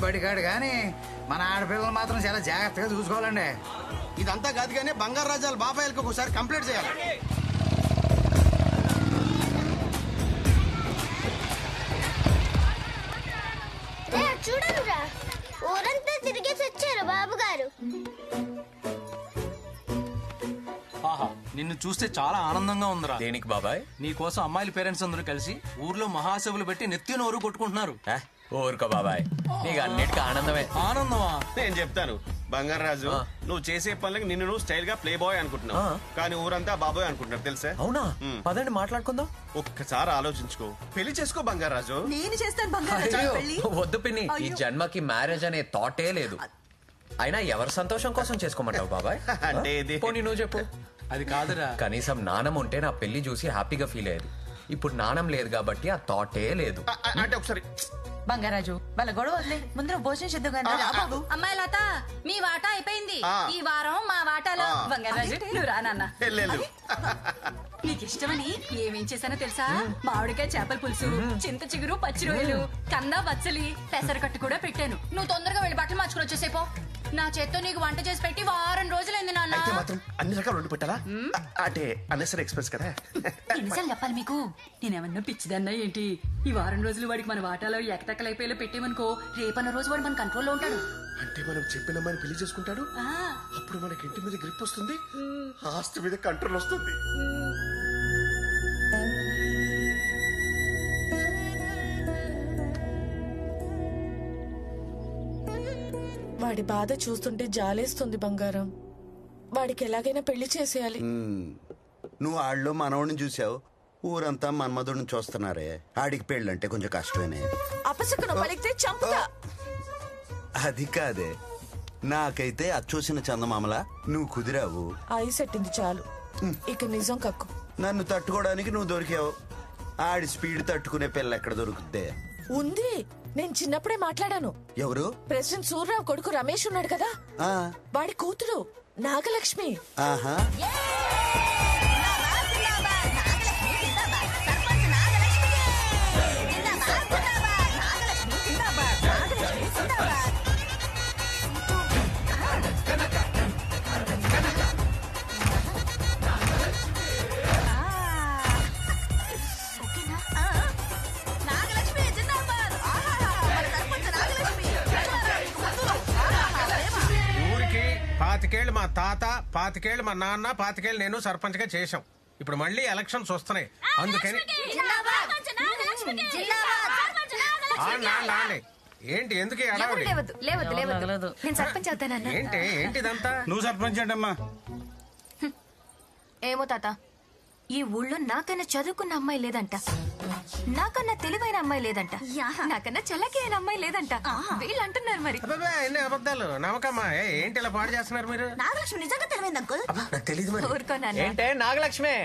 బడికాడు కానీ మన ఆడపిల్లలు మాత్రం చాలా జాగ్రత్తగా చూసుకోవాలండి. ఇదంతా కాదు కానీ బంగారు రాజాల బాబాయిలకు ఒకసారి కంప్లైంట్ చేయాలి. చూడనురా, ఊరంతా తిరిగేసి వచ్చారు బాబు గారు. ఆహా, నిన్ను చూస్తే చాలా ఆనందంగా ఉందిరా. దేనికి బాబాయ్? నీ కోసం అమ్మాయిల పేరెంట్స్ అందరూ కలిసి ఊర్లో మహాసభలు పెట్టి నెత్తి నోరు కొట్టుకుంటున్నారు. ఊరుకో బాబాయ్, నీకు అన్నిటికీ ఆనందమే. ఆనందమా? నేను చెప్తాను బంగారు రాజు, నువ్వు చేసే పనులకి నిన్ను నువ్వు స్టైల్ గా ప్లే బాయ్ అనుకుంటున్నావు, కానీ ఊరంతా బాబాయ్ అనుకుంటున్నారు తెలుసా? అవునా? పదండి మాట్లాడుకుందాం. ఒక్కసారి ఆలోచించుకో, పెళ్లి చేసుకో బంగారు రాజు. నేను చేస్తాను బంగారు పెళ్లి. వద్దు పిన్ని, ఈ జన్మకి మ్యారేజ్ అనే థాటే లేదు. అయినా ఎవరి సంతోషం కోసం చేసుకోమంటావు బాబాయ్? అంటే ఇది పోనీ నువ్వు చెప్పు. అది కాదురా, కనీసం నాణం ఉంటే నా పెళ్లి చూసి హ్యాపీగా ఫీల్ అయ్యేది. ఇప్పుడు నాణం లేదు కాబట్టి ఆ థాటే లేదు. అంటే ఒకసారి బంగారాజు వాళ్ళ గొడవ వదిలే, ముందర భోజనం చేద్దాం. అమ్మాయి లత, మీ వాటా అయిపోయింది. ఈ వారం మా వాటాలో. బంగారాజు నువ్వు రానన్నా. నీకు ఇష్టమని ఏమేం చేశానో తెలుసా? మామిడికాయ చేపల పులుసు, చింత చిగురు, పచ్చి రొయ్యలు, కంద బచ్చలి, పెసరకట్టు కూడా పెట్టాను. నువ్వు తొందరగా వెళ్ళి బట్టలు మార్చుకుని వచ్చేసేపో. నా చేత్తో నీకు వంట చేసి పెట్టి వారం రోజులైంది నాన్న. అయితే మాత్రం అన్ని రకాలు వండి పెట్టాలా? అంటే అన్నెసరీ ఎక్స్ప్రెస్ కదా. ఎన్నిసార్లు చెప్పాలి మీకు? నేనేమన్నా పిచ్చిదన్నా ఏంటి? ఈ వారం రోజులు వాడికి మన వాటాలో ఎకతెక్కలైపోయేలా పెట్టేమనుకో, రేపన్న రోజు వాడు మన కంట్రోల్లో ఉంటాడు. అంటే మనం చెప్పిన అమ్మాయిని పెళ్లి చేసుకుంటాడు, అప్పుడు మనకి ఇంటి మీద గ్రిప్ వస్తుంది, ఆస్తి మీద కంట్రోల్ వస్తుంది. వాడి బాధ చూస్తుంటే జాలేస్తుంది బంగారం. వాడికి ఎలాగైనా పెళ్లి చేసేయాలి. నువ్వు ఆళ్ళు మనవడిని చూసావు, ఊరంతా మన్మధుడిని చూస్తున్నారే. ఆడికి పెళ్ళంటే కొంచెం కష్టమేనే. అపశకునం పలికితే చంపుతా. అది కాదే, నాకైతే అది చూసిన చందమామలా నువ్వు కుదిరావు. ఐస్ ఎట్టింది చాలు, ఇక నిజం కక్కు. నన్ను తట్టుకోవడానికి నువ్వు దొరికావు. ఆడి స్పీడ్ తట్టుకునే పిల్ల ఎక్కడ దొరుకుద్దే? ఉంది, నేను చిన్నప్పుడే మాట్లాడాను. ఎవరు? ప్రెసిడెంట్ సూర్యరావు కొడుకు రమేష్ ఉన్నాడు కదా, వాడి కూతురు నాగలక్ష్మి. ఆహా, పాతికేళ్ళు మా తాత, పాతికేళ్ళు మా నాన్న, పాతికేళ్ళు నేను సర్పంచ్ గా చేశాం. ఇప్పుడు మళ్ళీ ఎలక్షన్స్ వస్తున్నాయి, అందుకని ఏంటి ఎందుకు ఏంటి ఏంటిదంతా? నువ్వు సర్పంచ్ అంటమ్మా. ఏమో తాత, ఈ ఊళ్ళో నాకన్నా చదువుకున్న అమ్మాయి లేదంట, నాకన్నా తెలివైన అమ్మాయి లేదంట, నాకన్నా చల్లకి అయిన అమ్మాయి లేదంట. వీళ్ళు అంటున్నారు మరి. ఎన్ని అబద్ధాలు నమ్మకమ్మా. ఏంటి ఇలా పాడు చేస్తున్నారు మీరు? నాగలక్ష్మి నిజంగా తెలివైంది అంకుల్. తెలీదు. ఊరుకోనా? ఏంటే నాగలక్ష్మి?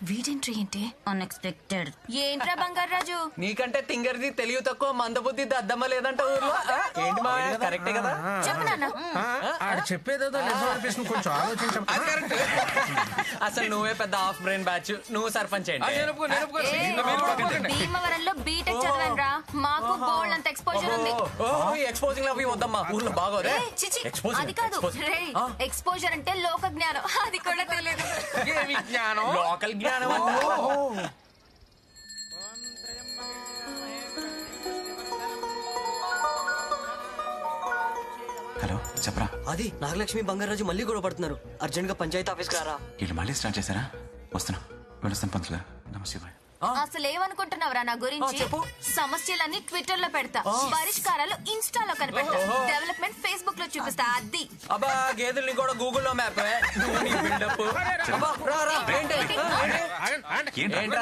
వీడెంట్రీ ఏంటి అన్ఎక్స్పెక్టెడ్. ఏంట్రా బంగారు రాజు? నీకంటే తింగరిది తెలివి తక్కువ, మందబుద్ధి దద్దమ్మ లేదంట ఊర్లో. ఏంటి మా కరెక్టే కదా? చెప్పు నాన్న. ఆడు చెప్పేదేదో నిజం అనిపిస్తుంది, కొంచెం ఆలోచించం. అసలు నువ్వే పెద్ద హాఫ్ బ్రెయిన్ బ్యాచ్. నువ్వు సర్పంచ్ ఏంటి? భీమవరంలో బీటెక్ చదివాను రా, మాకు బోల్డ్ అంత ఎక్స్పోజర్ ఉంది. ఎక్స్పోజింగ్ అవి వద్దమ్మా, ఊర్లో బాగోదే. అది కాదు రే, ఎక్స్పోజర్ అంటే లోక జ్ఞానం, అది కూడా తెలియదు. లోకల్ జ్ఞానం. హలో చెప్పరా. అది నాగలక్ష్మి బంగారాజు మళ్ళీ గొడవ పడుతున్నారు. అర్జెంట్ గా పంచాయతీ ఆఫీస్ రారా. వీళ్ళు మళ్ళీ స్టార్ట్ చేశారా? వస్తున్నా, వెళ్ళొస్తాను పంతులు గారు. నమస్తే. అసలు ఏమనుకుంటున్నావురా నా గురించి? సమస్యలన్నీ ట్విట్టర్ లో పెడతా, పరిష్కారాలు ఇన్స్టాలో కనిపెడతా, డెవలప్మెంట్ ఫేస్బుక్ లో చూపిస్తా. అది అబ్బా గేదెల్ని కూడా గూగుల్లో మ్యాప్.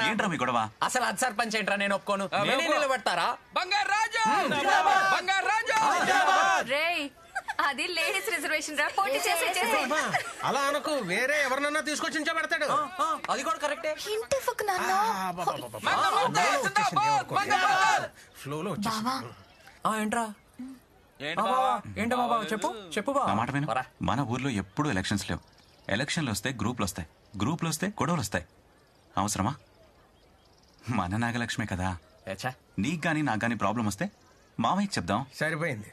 ఏంట్రా మీ గొడవ? అసలు అది సర్పంచ్ ఏంట్రా? నేను ఒప్పుకోను. నేనే నిలబెడతారా? బంగారు రాజు, బంగారు రాజు. రేయ్, అది లేడీస్ రిజర్వేషన్ రా, పోటీ చేసే. అలా అనుకు, వేరే ఎవరినన్నా తీసుకొచ్చి పెడతాడు. అది కూడా కరెక్టే. ఫ్లోలో ఏంట్రా? ఏంటో బాబా చెప్పు చెప్పు బా. మాట విను. మన ఊర్లో ఎప్పుడు ఎలక్షన్స్ లేవు. ఎలక్షన్లు వస్తే గ్రూపులు వస్తాయి, గ్రూపులు వస్తే గొడవలు వస్తాయి. అవసరమా? మన నాగలక్ష్మే కదా. నీకు గానీ నాకు గానీ ప్రాబ్లం వస్తే మామయ్యకి చెప్దాం. సరిపోయింది.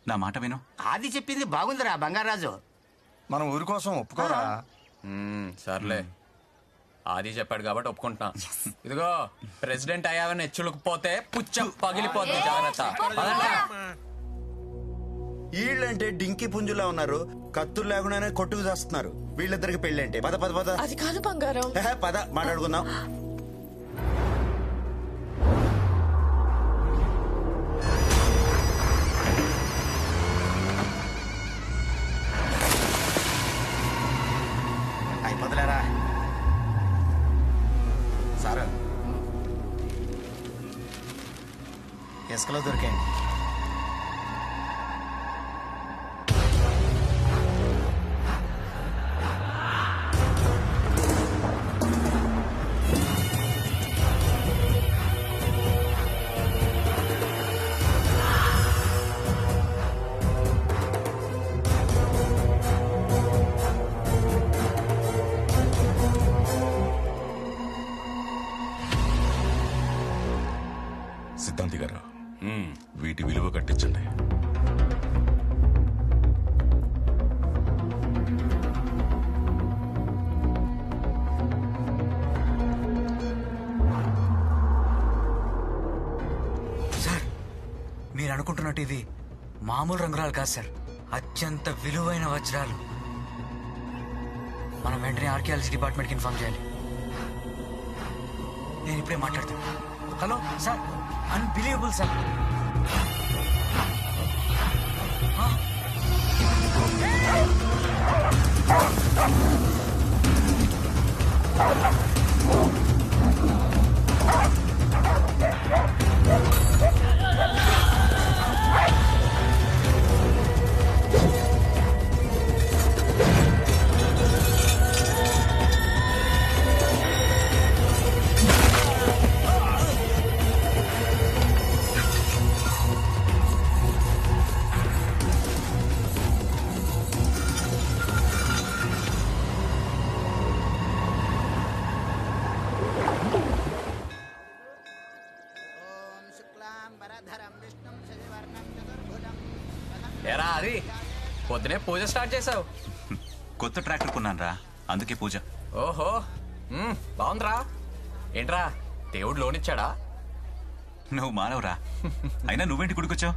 నా మాట విను. ఆది చెప్పింది బాగుందిరా బంగారాజు. మనం ఊరి కోసం ఒప్పుకోరా? సర్లే, ఆది చెప్పాడు కాబట్టి ఒప్పుకుంటున్నా. ఇదిగో ప్రెసిడెంట్ అయ్యావని హెచ్చులుకుపోతే పుచ్చ పగిలిపోతుంది, జాగ్రత్త. వీళ్ళంటే డింకి పుంజులా ఉన్నారు, కత్తులు లేకుండానే కొట్టుకు చేస్తున్నారు. వీళ్ళిద్దరికి పెళ్ళి అంటే పద పద పద. అది కాదు బంగారం. పద మాట్లాడుకుందాం. అయిపోతలేరా సార్, ఇసుకలో దొరికాయండి. సిద్ధాంతి గారు, వీటి విలువ కట్టించండి. సార్, మీరు అనుకుంటున్నట్టు ఇవి మామూలు రంగురాలు కాదు సార్, అత్యంత విలువైన వజ్రాలు. మనం వెంటనే ఆర్కియాలజీ డిపార్ట్మెంట్కి ఇన్ఫార్మ్ చేయాలి. నేను ఇప్పుడే మాట్లాడతాను. Hello sir, unbelievable sir. ఎరా అది పొద్దునే పూజ స్టార్ట్ చేసావు? కొత్త ట్రాక్టర్ కొన్నాను రా, అందుకే పూజ. ఓహో, బాగుందిరా. ఏంట్రా, దేవుడు లోనిచ్చాడా? నువ్వు మానవరా, అయినా నువ్వేంటి గుడికొచ్చావు?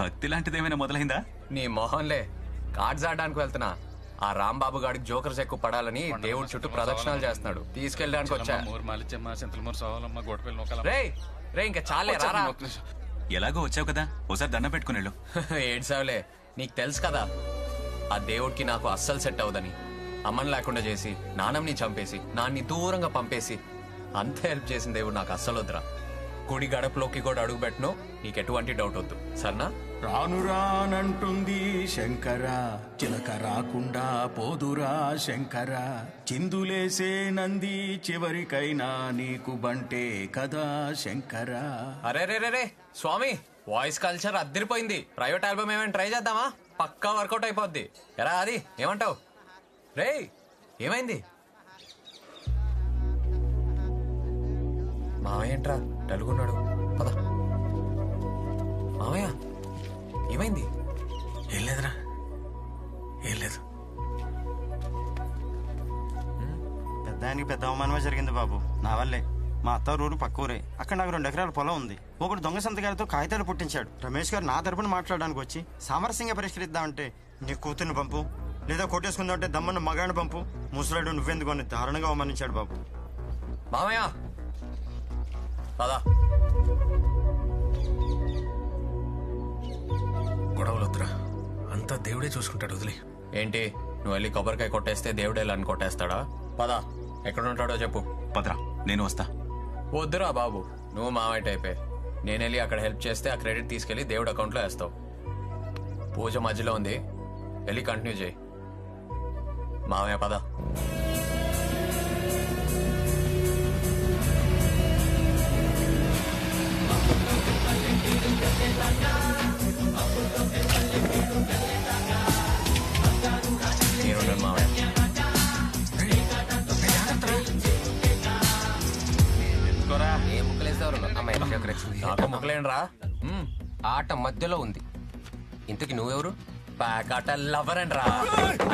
భక్తి లాంటిదేమైనా మొదలైందా? నీ మొహంలే, కార్డ్స్ ఆడడానికి వెళ్తున్నా. ఆ రాంబాబు గాడికి జోకర్స్ ఎక్కువ పడాలని దేవుడి చుట్టూ ప్రదక్షిణాలు చేస్తున్నాడు, తీసుకెళ్ళడానికి వచ్చా. రే ఇంకా చాలే రారా. ఎలాగో వచ్చావు కదా, ఓసారి దండం పెట్టుకుని వెళ్ళు. ఏడ్సావులే, నీకు తెలుసు కదా ఆ దేవుడికి నాకు అస్సలు సెట్ అవదని. అమ్మని లేకుండా చేసి, నాన్నని చంపేసి, నాన్ని దూరంగా పంపేసి అంత హెల్ప్ చేసిన దేవుడు నాకు అస్సలు వద్దురా. గుడి గడపలోకి కూడా అడుగు పెట్టను, నీకు ఎటువంటి డౌట్ వద్దు, సరేనా? రాను రానంటుంది శంకర, చిలక రాకుండా పోదురా శంకర, చిందులేసే నంది చివరికైనా నీకు బంటే కదా శంకర. అరే రే రే రే స్వామి, వాయిస్ కల్చర్ అద్దరిపోయింది. ప్రైవేట్ ఆల్బమ్ ఏమైనా ట్రై చేద్దామా? పక్కా వర్కౌట్ అయిపోద్ది. ఎరా అది ఏమంటావు? రే ఏమైంది? మావయ్య ఏంట్రా డలుగున్నాడు? పద. మావయ్య ఏమైంది? ఏం లేదురా, ఏం లేదు. పెద్దానికి పెద్ద అవమానమే జరిగింది బాబు, నా వల్లే. మా అత్త ఊరు పక్క ఊరే, అక్కడ నాకు 2 ఎకరాల పొలం ఉంది. ఒకడు దొంగ సంతకాలతో కాగితాలు పుట్టించాడు. రమేష్ గారు నా తరపున మాట్లాడడానికి వచ్చి సామరస్యంగా పరిష్కరిద్దామంటే నీ కూతుర్ని పంపు, లేదా కొట్టేసుకుందామంటే దమ్మన్న మగాడిని పంపు, ముసలాడు నువ్వెందుకు అని దారుణంగా అవమానించాడు బాబు. మామయ్య పదా. గొడవలొద్దురా, అంతా దేవుడే చూసుకుంటాడు, వదిలే. ఏంటి నువ్వు వెళ్ళి కొబ్బరికాయ కొట్టేస్తే దేవుడే అని కొట్టేస్తాడా? పదా, ఎక్కడ ఉంటాడో చెప్పు. పదరా, నేను వస్తా. వద్దురా బాబు, నువ్వు మావయ్య టైపే. నేను వెళ్ళి అక్కడ హెల్ప్ చేస్తే ఆ క్రెడిట్ తీసుకెళ్లి దేవుడి అకౌంట్లో వేస్తావు. పూజ మధ్యలో ఉంది, వెళ్ళి కంటిన్యూ చేయి. మావయ్య పద. ఏ ముక్కలేసేవారు అమ్మాయి నాకు ముక్కలేండి రా. ఆట మధ్యలో ఉంది. ఇంతకి నువ్వెవరు? ప్యాకాట లవర్ అండ్రా.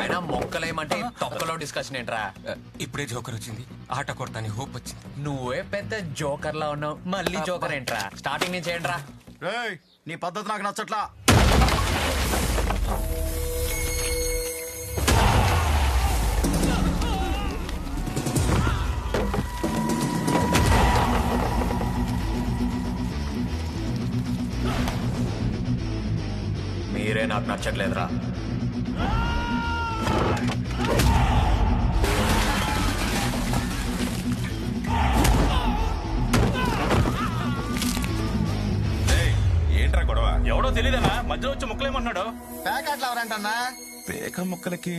అయినా మొక్కలేమంటే తొక్కలో డిస్కషన్ ఏంట్రా? ఇప్పుడే జోకర్ వచ్చింది, ఆట కొడతాని హోప్ వచ్చింది. నువ్వే పెద్ద జోకర్ లా ఉన్నావు, మళ్ళీ జోకర్ ఏంట్రా? స్టార్టింగ్ నుంచి ఏంట్రా? రేయ్, నీ పద్ధతి నాకు నచ్చట్లా. మీరే నాకు నచ్చట్లేదురా. ఏంట్రా గొడవ? ఎవడో తెలియదన్నా, మధ్యలో వచ్చి ముక్కలేమన్నాడు. ప్యాకెట్లు ఎవరంటన్నా? పేక ముక్కలకి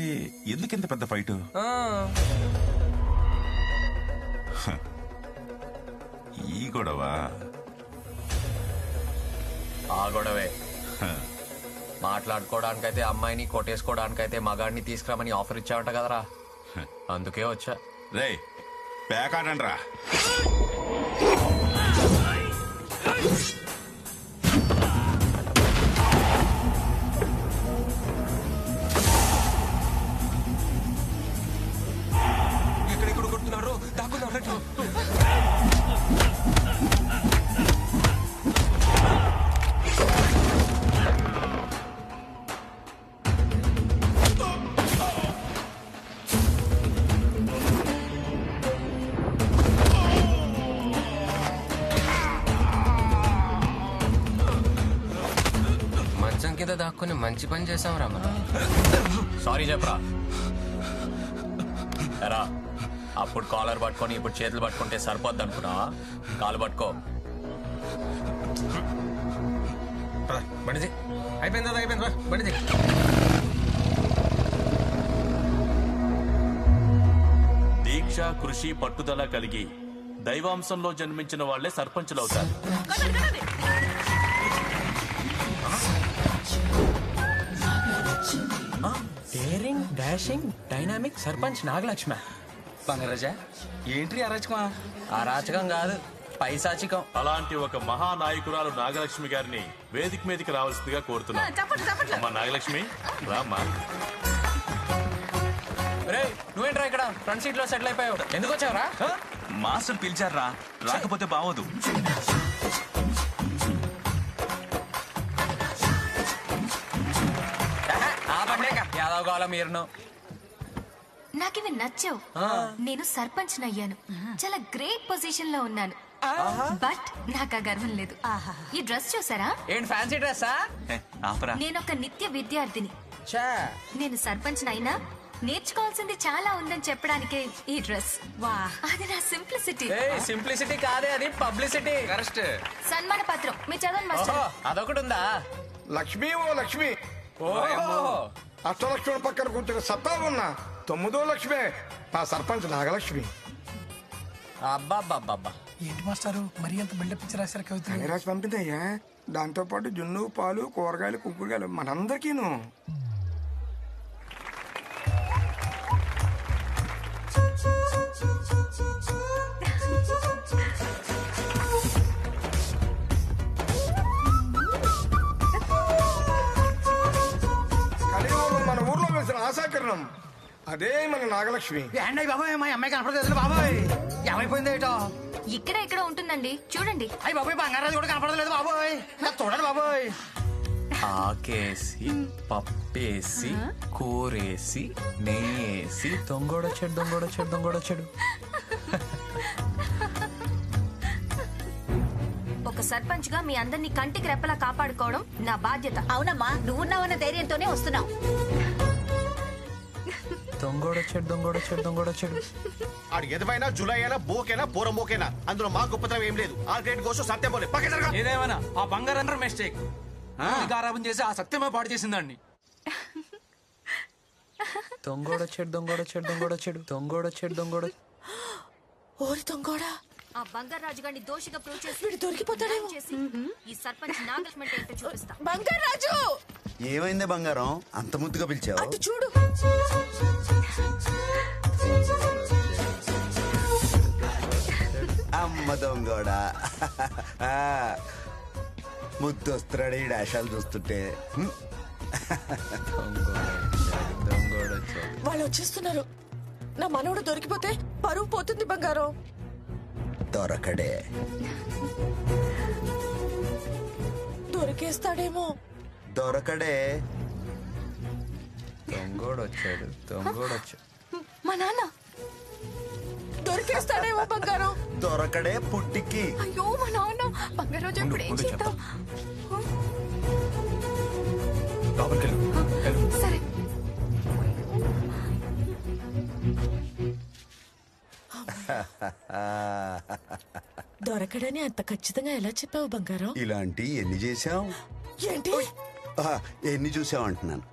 ఎందుకింత పెద్ద ఫైటు? ఈ గొడవ ఆ గొడవే. మాట్లాడుకోవడానికైతే అమ్మాయిని, కొట్టేసుకోవడానికైతే మగాడిని తీసుకురామని ఆఫర్ ఇచ్చావంట కదరా, అందుకే వచ్చా. రే పేకాడండ్రా. ఎక్కడెక్కడ కొడుతున్నారు, దాక్కున్నారు. మంచం కింద దాక్కుని మంచి పని చేసాం రా మనం. సారీ చెప్పరా. ఎరా, అప్పుడు కాలర్ పట్టుకొని ఇప్పుడు చేతులు పట్టుకుంటే సరిపోద్ది అనుకున్నా? కాలు పట్టుకో. బండిది అయిపోయింది, అయిపోయింది. బండిది దీక్ష, కృషి, పట్టుదల కలిగి దైవాంశంలో జన్మించిన వాళ్లే సర్పంచులవుతారు. Daring, dashing, dynamic sarpanch Nagalakshma. Bangaraja, ఏంటి అరాచకమా? అరాచకం కాదు, పైశాచికం. అలాంటి ఒక మహానాయకురాలు నాగలక్ష్మి గారిని వేదిక మీదకి రావాల్సిందిగా కోరుతున్నాను. అమ్మా నాగలక్ష్మి, రామ్మా. రే, నువ్వేంట్రా ఇక్కడ ఫ్రంట్ సీట్ లో సెటిల్ అయిపోయావు? ఎందుకు వచ్చావురా? మాస్టర్ పిలిచారా, రాకపోతే బావదు. యాదవ్ కావాలా మీరును? నాకివి నచ్చావు. నేను సర్పంచ్ అయ్యాను, చాలా గ్రేట్ పొజిషన్ లో ఉన్నాను. బట్ నాకు ఆ గర్వం లేదు. ఈ డ్రెస్ చూసారా? ఏంటి ఫ్యాన్సీ డ్రెస్సా? నేను ఒక నిత్య విద్యార్థిని. నేను సర్పంచ్ అయినా నేర్చుకోవాల్సింది చాలా ఉందని చెప్పడానికే ఈ డ్రెస్. వా, అది నా సింప్లిసిటీ. సింప్లిసిటీ కాదే, అది పబ్లిసిటీ. కరెక్ట్. సన్మాన పత్రం మీ చదవండి మాస్టర్. అదొకటి ఉందా? లక్ష్మి ఓ లక్ష్మి, అష్టలక్ష్మి పక్కన కూర్చున్న సత్తా ఉన్నా 9వ లక్ష్మి మా సర్పంచ్ నాగలక్ష్మి. అబ్బాబ్బాబ్బా, ఏంటి మాస్టారు మరి అంత బిల్డప్ ఇచ్చి రాశారు కవితలు? రాసి పంపిందయ్యా. దాంతో పాటు జున్ను, పాలు, కూరగాయలు, కుక్కుడుగాయలు మనందరికీను. మన ఊర్లో వేసిన ఆశాకిరణం అదే మన నాగలక్ష్మి. బాబాయ్, మా అమ్మాయి కనపడలేదు బాబాయ్. ఏమైపోయింది ఏటో? ఇక్కడ ఇక్కడ ఉంటుందండి, చూడండి. అయ్యి బాబాయ్, బంగారాజు కూడా కనపడలేదు బాబాయ్. చూడండి బాబాయ్. ఆకేసి, పప్పేసి, కూరేసి, నెయ్యేసి, దొంగోడొచ్చాడు. ఒక సర్పంచ్ గా మీ అందరినీ కంటికి రెప్పలా కాపాడుకోవడం నా బాధ్యత. అవునమ్మా, నువ్వున్నావన్న ధైర్యంతోనే వస్తున్నావు. దొంగోడొచ్చాడు. ఆడు ఎదవైనా, జులై అయినా, బోకైనా, పోరం బోకైనా అందులో మా గొప్పతనం ఏం లేదు. ఆ గ్రేట్ కోసం సత్యం పోలే పక్క జరగ. ఏదేమైనా ఆ బంగారం మిస్టేక్. గారాబం చేసి ఆ సత్యమే పాడు చేసిందండి. దొంగోడొచ్చాడు. ఓరి దొంగోడా, ఆ బంగారాజు గారిని దోషిగా ప్రూవ్ చేసి వీడు దొరికిపోతాడేమో. ఈ సర్పంచ్ నాగలక్ష్మి అంటే ఏంటో చూపిస్తా. బంగారాజు, ఏమైంది బంగారం, అంత ముద్దుగా పిలిచావు? అటు చూడు. అమ్మ దొంగోడా, ముద్దు వస్తున్నాడు ఈ డాషాలు చూస్తుంటే. వాళ్ళు వచ్చేస్తున్నారు. నా మనవడు దొరికిపోతే పరువు పోతుంది బంగారం. దొరకడే. దొరికేస్తాడేమో. దొరకడే. దొంగోడొచ్చాడు. మా నాన్న దొరికేస్తాడేమో బంగారం. దొరకడే పుట్టికి. అయ్యో మా నాన్న. బంగారం ఇప్పుడు ఏం చేద్దాం? సరే. దొరకడని అంత ఖచ్చితంగా ఎలా చెప్పావు బంగారం? ఇలాంటి ఎన్ని చేశాం? ఏంటి? ఎన్ని చూసావు అంటున్నాను.